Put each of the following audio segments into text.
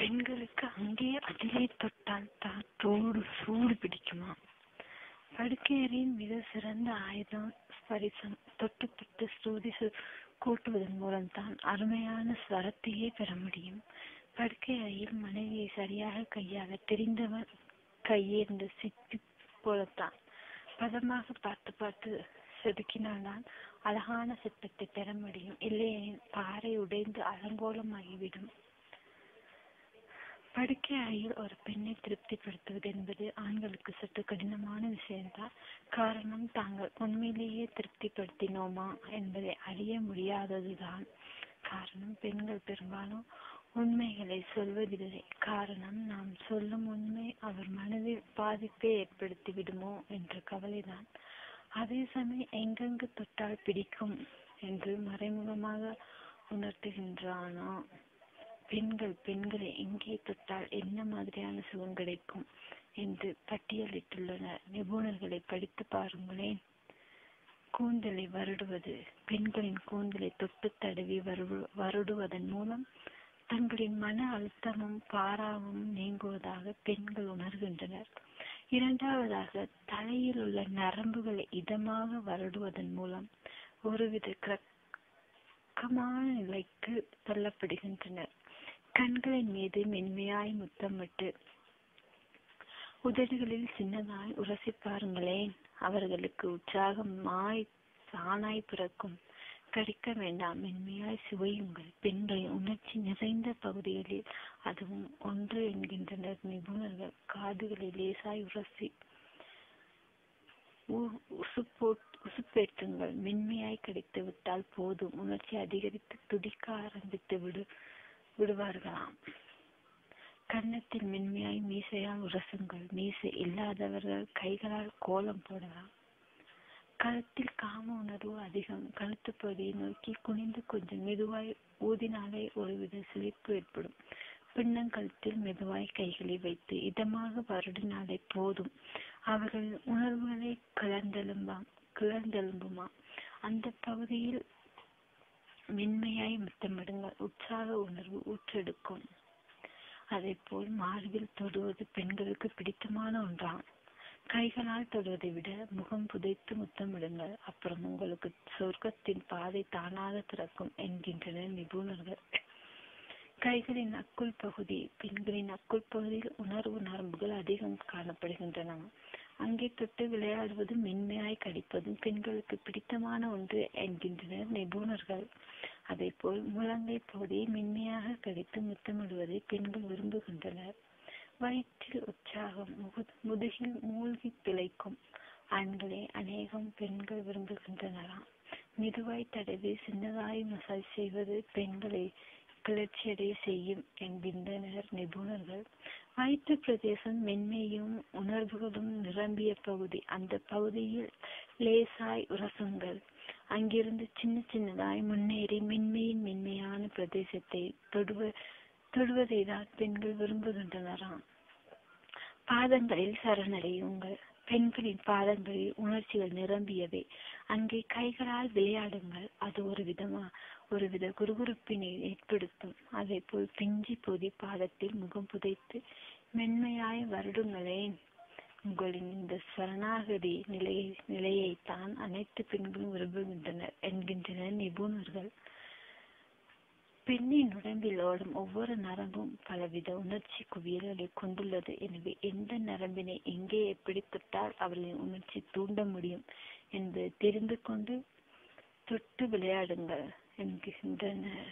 பெண்களுக்கு அங்கே அதிலே தொட்டால் தான் சூடு பிடிக்குமா? படுக்கையறையின் மிக சிறந்த ஆயுதம் ஸ்பரிசம். தொட்டு தொட்டு ஸ்ருதி கூட்டுவதன் மூலம் தான் அருமையான ஸ்வரத்தையே பெற முடியும். படுக்கை அறையில் மனைவியை சரியாக கையாள தெரிந்தவர் கையேர்ந்த சிப்பி போலத்தான். பதமாக பார்த்து பார்த்து செதுக்கினால்தான் அழகான சிற்பத்தை பெற முடியும். இல்லையெனில் பாறை உடைந்து அலங்கோலமாகிவிடும். படுக்கை அறையில் ஒரு பெண்ணை திருப்திப்படுத்துவது என்பது ஆண்களுக்கு சற்று கடினமான விஷயம்தான். காரணம், தாங்கள் உண்மையிலேயே திருப்திப்படுத்தினோமா என்பதை அறிய முடியாததுதான் காரணம். பெண்கள் பெரும்பாலும் உண்மைகளை சொல்வதில்லை. காரணம், நாம் சொல்லும் உண்மை அவர் மனதில் பாதிப்பை ஏற்படுத்தி விடுமோ என்ற கவலைதான். அதே சமயம் எங்கெங்கு தொட்டால் பிடிக்கும் என்று மறைமுகமாக உணர்த்துகின்றானோ பெண்களை எங்கே தொட்டால் என்ன மாதிரியான சுகம் கிடைக்கும் என்று பட்டியலிட்டுள்ளனர். நிபுணர்களை படித்து பாருங்களேன். கூந்தலை வருடுவது. பெண்களின் கூந்தலை தொட்டு தடவி வருடுவதன் மூலம் தங்களின் மன அழுத்தமும் பாராவும் நீங்குவதாக பெண்கள் உணர்கின்றனர். இரண்டாவதாக, தலையில் உள்ள நரம்புகளை இதமாக வருடுவதன் மூலம் ஒருவித கிரக்கமான நிலைக்கு தள்ளப்படுகின்றனர். கண்களின் மீது மென்மையாய் முத்தமிட்டு உதடுகளில் சின்னதாய் உரசி பாருங்களேன். அவர்களுக்கு உற்சாகமாய் தானாய் பிறக்கும். கடிக்க வேண்டாம், மென்மையாய் சுவையுங்கள். பெண்களின் உணர்ச்சி நிறைந்த பகுதிகளில் அதுவும் ஒன்று என்கின்றனர் நிபுணர்கள். காதுகளை லேசாய் உரசி உசுப்பேற்றுங்கள். மென்மையாய் கடித்து விட்டால் போதும், உணர்ச்சி அதிகரித்து துடிக்க ஆரம்பித்து விடுவார்களாம். கன்னத்தில் மென்மையாய் மீசையால் உரசுங்கள். மீசை இல்லாதவர்கள் கைகளால் கோலம் போடலாம். கழுத்தில் காம உணர்வு அதிகம். கழுத்து பகுதியை நோக்கி குனிந்து கொஞ்சம் மெதுவாய் ஊதினாலே ஒருவித சிலிர்ப்பு ஏற்படும். பின்னங்கழுத்தில் மெதுவாய் கைகளை வைத்து இதமாக வருடினாலே போதும், அவர்களின் உணர்வுகளை கிளர்ந்தெழும்புமா. அந்த பகுதியில் மென்மையாய் முத்தமிடுங்கள். உற்சாக உணர்வு ஊற்றெடுக்கும். அதே போல் மார்பில் தொடுவது பெண்களுக்கு பிடித்தமான ஒன்றாம். கைகளால் தொடுவதை விட முகம் புதைத்து முத்தமிடுங்கள். அப்புறம் உங்களுக்கு சொர்க்கத்தின் பாதை தானாக திறக்கும் என்கின்றனர் நிபுணர்கள். கைகளின் அக்குள் பகுதி. பெண்களின் அக்குள் பகுதியில் உணர்வு நரம்புகள் அதிகம் காணப்படுகின்றன. அங்கே தொட்டு விளையாடுவது மென்மையாய் கடிப்பதும் பெண்களுக்கு பிடித்தமான ஒன்று என்கின்றனர் நிபுணர்கள். அதே போல் முழங்கை பகுதியை மென்மையாக கடித்து முத்தமிடுவதை பெண்கள் விரும்புகின்றனர். வயிற்றில் உற்சாகம். முதுகில் மூழ்கி பிழைக்கும் ஆண்களை அநேகம் பெண்கள் விரும்புகின்றனராம். மெதுவாய் தடவி சின்னதாய் மசாஜ் செய்வது பெண்களை கிளர்ச்சியடைய செய்யும் என்கின்றனர் நிபுணர்கள். வயிற்று பிரதேசம் மென்மையும் உணர்வுகளும் நிரம்பிய பகுதி. அந்த பகுதியில் லேசாய் உரசுங்கள். அங்கிருந்து சின்னதாய் முன்னேறி மென்மையான பிரதேசத்தை தொடுவதை தான் பெண்கள் விரும்புகின்றனராம். பாதங்களில் சரணடையுங்கள். பெண்களின் பாதங்களில் உணர்ச்சிகள் நிரம்பியவை. அங்கே கைகளால் விளையாடுங்கள். அது ஒருவித குறுகுறுப்பினை ஏற்படுத்தும். அதே போல் பிஞ்சி பொதி பாதத்தில் முகம் புதைத்து மென்மையாய் வருடுங்களேன். உங்களின் இந்த சரணாகதி நிலையைத்தான் அனைத்து பெண்களும் விரும்புகின்றனர் என்கின்றனர் நிபுணர்கள். பெண்ணின் உடம்பில் ஓடும் ஒவ்வொரு நரம்பும் பலவித உணர்ச்சி குவியல்களை கொண்டுள்ளது. எனவே எந்த நரம்பினை எங்கே எப்படி தொட்டால் அவர்களின் உணர்ச்சி தூண்ட முடியும் என்பதை தெரிந்து கொண்டு தொட்டு விளையாடுங்கள் என்கின்றனர்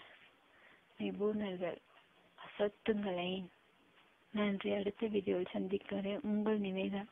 நிபுணர்கள். அசத்துங்களேன். நன்றி. அடுத்த வீடியோவில் சந்திக்கிறேன். உங்கள் நிவேதா.